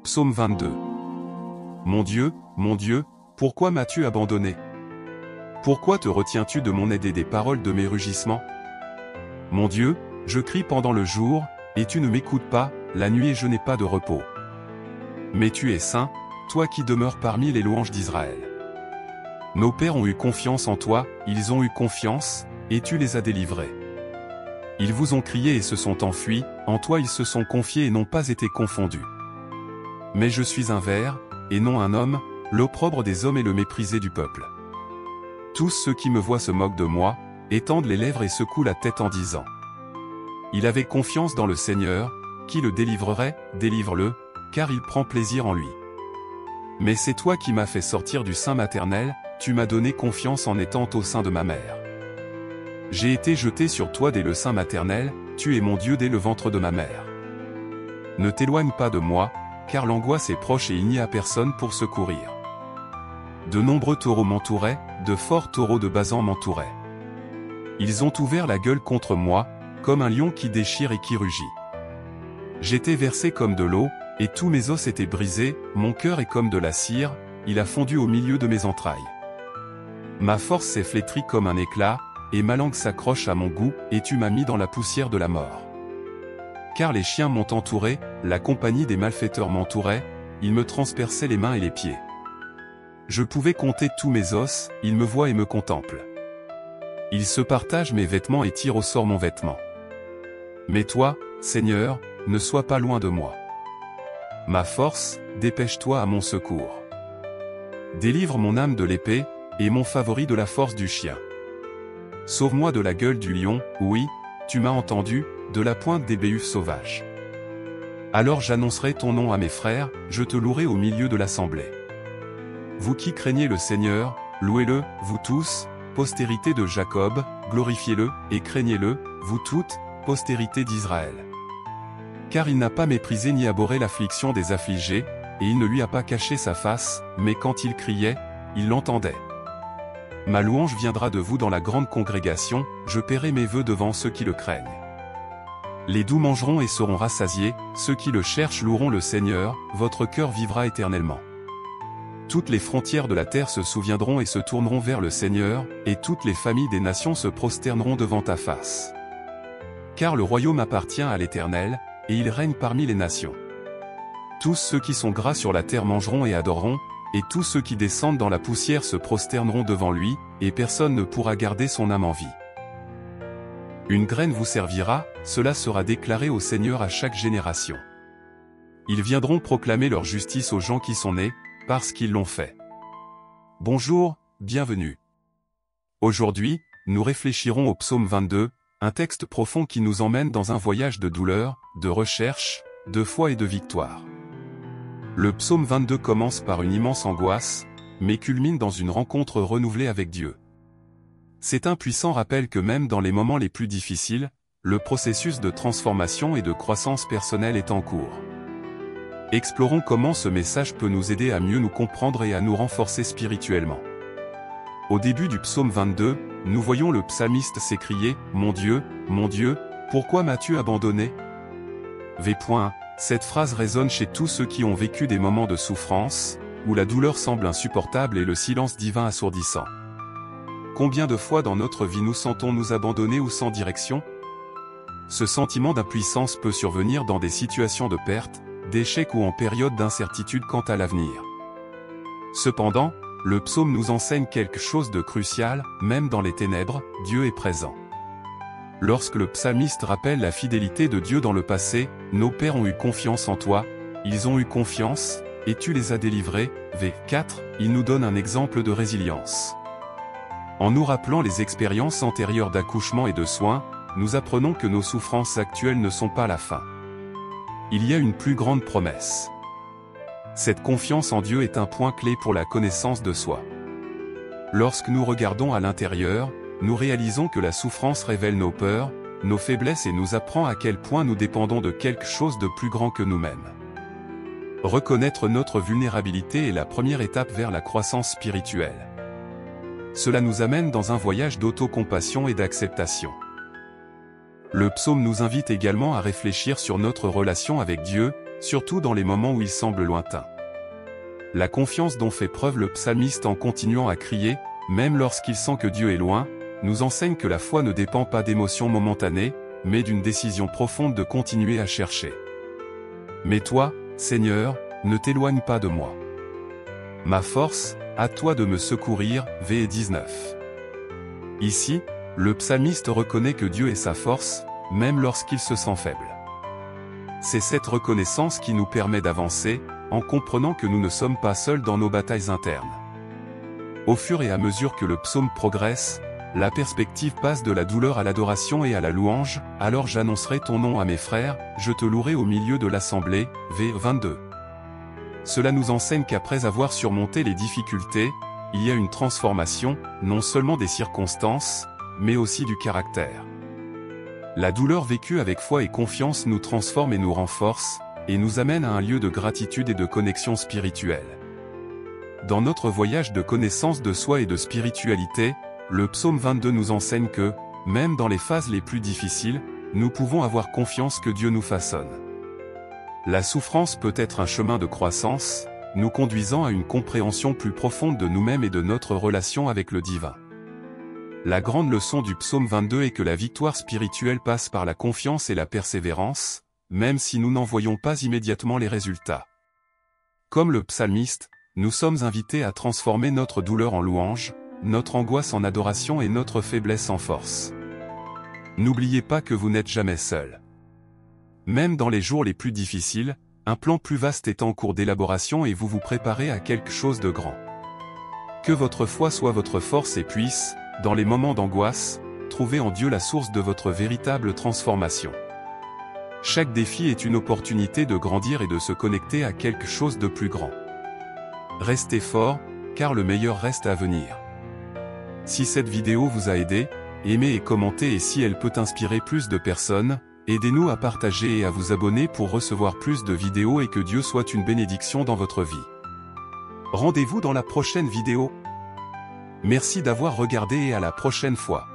Psaume 22. Mon Dieu, pourquoi m'as-tu abandonné? Pourquoi te retiens-tu de mon aide et des paroles de mes rugissements? Mon Dieu, je crie pendant le jour, et tu ne m'écoutes pas, la nuit et je n'ai pas de repos. Mais tu es saint, toi qui demeures parmi les louanges d'Israël. Nos pères ont eu confiance en toi, ils ont eu confiance, et tu les as délivrés. Ils vous ont crié et se sont enfuis, en toi ils se sont confiés et n'ont pas été confondus. Mais je suis un ver, et non un homme, l'opprobre des hommes et le méprisé du peuple. Tous ceux qui me voient se moquent de moi, étendent les lèvres et secouent la tête en disant: Il avait confiance dans le Seigneur, qui le délivrerait, délivre-le, car il prend plaisir en lui. Mais c'est toi qui m'as fait sortir du sein maternel, tu m'as donné confiance en étant au sein de ma mère. J'ai été jeté sur toi dès le sein maternel, tu es mon Dieu dès le ventre de ma mère. Ne t'éloigne pas de moi, car l'angoisse est proche et il n'y a personne pour secourir. De nombreux taureaux m'entouraient, de forts taureaux de Basan m'entouraient. Ils ont ouvert la gueule contre moi, comme un lion qui déchire et qui rugit. J'étais versé comme de l'eau, et tous mes os étaient brisés, mon cœur est comme de la cire, il a fondu au milieu de mes entrailles. Ma force s'est flétrie comme un éclat, et ma langue s'accroche à mon goût, et tu m'as mis dans la poussière de la mort. Car les chiens m'ont entouré, la compagnie des malfaiteurs m'entourait, ils me transperçaient les mains et les pieds. Je pouvais compter tous mes os, ils me voient et me contemplent. Ils se partagent mes vêtements et tirent au sort mon vêtement. Mais toi, Seigneur, ne sois pas loin de moi. Ma force, dépêche-toi à mon secours. Délivre mon âme de l'épée, et mon favori de la force du chien. Sauve-moi de la gueule du lion, oui, tu m'as entendu, de la pointe des béhufs sauvages. Alors j'annoncerai ton nom à mes frères, je te louerai au milieu de l'assemblée. Vous qui craignez le Seigneur, louez-le, vous tous, postérité de Jacob, glorifiez-le, et craignez-le, vous toutes, postérité d'Israël. Car il n'a pas méprisé ni abhorré l'affliction des affligés, et il ne lui a pas caché sa face, mais quand il criait, il l'entendait. Ma louange viendra de vous dans la grande congrégation, je paierai mes vœux devant ceux qui le craignent. Les doux mangeront et seront rassasiés, ceux qui le cherchent loueront le Seigneur, votre cœur vivra éternellement. Toutes les frontières de la terre se souviendront et se tourneront vers le Seigneur, et toutes les familles des nations se prosterneront devant ta face. Car le royaume appartient à l'Éternel, et il règne parmi les nations. Tous ceux qui sont gras sur la terre mangeront et adoreront, et tous ceux qui descendent dans la poussière se prosterneront devant lui, et personne ne pourra garder son âme en vie. Une graine vous servira, cela sera déclaré au Seigneur à chaque génération. Ils viendront proclamer leur justice aux gens qui sont nés, parce qu'ils l'ont fait. Bonjour, bienvenue. Aujourd'hui, nous réfléchirons au psaume 22, un texte profond qui nous emmène dans un voyage de douleur, de recherche, de foi et de victoire. Le psaume 22 commence par une immense angoisse, mais culmine dans une rencontre renouvelée avec Dieu. C'est un puissant rappel que même dans les moments les plus difficiles, le processus de transformation et de croissance personnelle est en cours. Explorons comment ce message peut nous aider à mieux nous comprendre et à nous renforcer spirituellement. Au début du psaume 22, nous voyons le psalmiste s'écrier « Mon Dieu, pourquoi m'as-tu abandonné ?» Cette phrase résonne chez tous ceux qui ont vécu des moments de souffrance, où la douleur semble insupportable et le silence divin assourdissant. Combien de fois dans notre vie nous sentons-nous abandonnés ou sans direction? Ce sentiment d'impuissance peut survenir dans des situations de perte, d'échec ou en période d'incertitude quant à l'avenir. Cependant, le psaume nous enseigne quelque chose de crucial, même dans les ténèbres, Dieu est présent. Lorsque le psalmiste rappelle la fidélité de Dieu dans le passé, nos pères ont eu confiance en toi, ils ont eu confiance, et tu les as délivrés. Il nous donne un exemple de résilience. En nous rappelant les expériences antérieures d'accouchement et de soins, nous apprenons que nos souffrances actuelles ne sont pas la fin. Il y a une plus grande promesse. Cette confiance en Dieu est un point clé pour la connaissance de soi. Lorsque nous regardons à l'intérieur, nous réalisons que la souffrance révèle nos peurs, nos faiblesses et nous apprend à quel point nous dépendons de quelque chose de plus grand que nous-mêmes. Reconnaître notre vulnérabilité est la première étape vers la croissance spirituelle. Cela nous amène dans un voyage d'autocompassion et d'acceptation. Le psaume nous invite également à réfléchir sur notre relation avec Dieu, surtout dans les moments où il semble lointain. La confiance dont fait preuve le psalmiste en continuant à crier, même lorsqu'il sent que Dieu est loin, nous enseigne que la foi ne dépend pas d'émotions momentanées, mais d'une décision profonde de continuer à chercher. Mais toi, Seigneur, ne t'éloigne pas de moi. Ma force, à toi de me secourir, V 19. Ici, le psalmiste reconnaît que Dieu est sa force, même lorsqu'il se sent faible. C'est cette reconnaissance qui nous permet d'avancer, en comprenant que nous ne sommes pas seuls dans nos batailles internes. Au fur et à mesure que le psaume progresse, la perspective passe de la douleur à l'adoration et à la louange. Alors j'annoncerai ton nom à mes frères, je te louerai au milieu de l'assemblée, V 22. Cela nous enseigne qu'après avoir surmonté les difficultés, il y a une transformation, non seulement des circonstances, mais aussi du caractère. La douleur vécue avec foi et confiance nous transforme et nous renforce, et nous amène à un lieu de gratitude et de connexion spirituelle. Dans notre voyage de connaissance de soi et de spiritualité, le psaume 22 nous enseigne que, même dans les phases les plus difficiles, nous pouvons avoir confiance que Dieu nous façonne. La souffrance peut être un chemin de croissance, nous conduisant à une compréhension plus profonde de nous-mêmes et de notre relation avec le divin. La grande leçon du psaume 22 est que la victoire spirituelle passe par la confiance et la persévérance, même si nous n'en voyons pas immédiatement les résultats. Comme le psalmiste, nous sommes invités à transformer notre douleur en louange, notre angoisse en adoration et notre faiblesse en force. N'oubliez pas que vous n'êtes jamais seul. Même dans les jours les plus difficiles, un plan plus vaste est en cours d'élaboration et vous vous préparez à quelque chose de grand. Que votre foi soit votre force et puisse, dans les moments d'angoisse, trouver en Dieu la source de votre véritable transformation. Chaque défi est une opportunité de grandir et de se connecter à quelque chose de plus grand. Restez forts, car le meilleur reste à venir. Si cette vidéo vous a aidé, aimez et commentez, et si elle peut inspirer plus de personnes, aidez-nous à partager et à vous abonner pour recevoir plus de vidéos et que Dieu soit une bénédiction dans votre vie. Rendez-vous dans la prochaine vidéo. Merci d'avoir regardé et à la prochaine fois.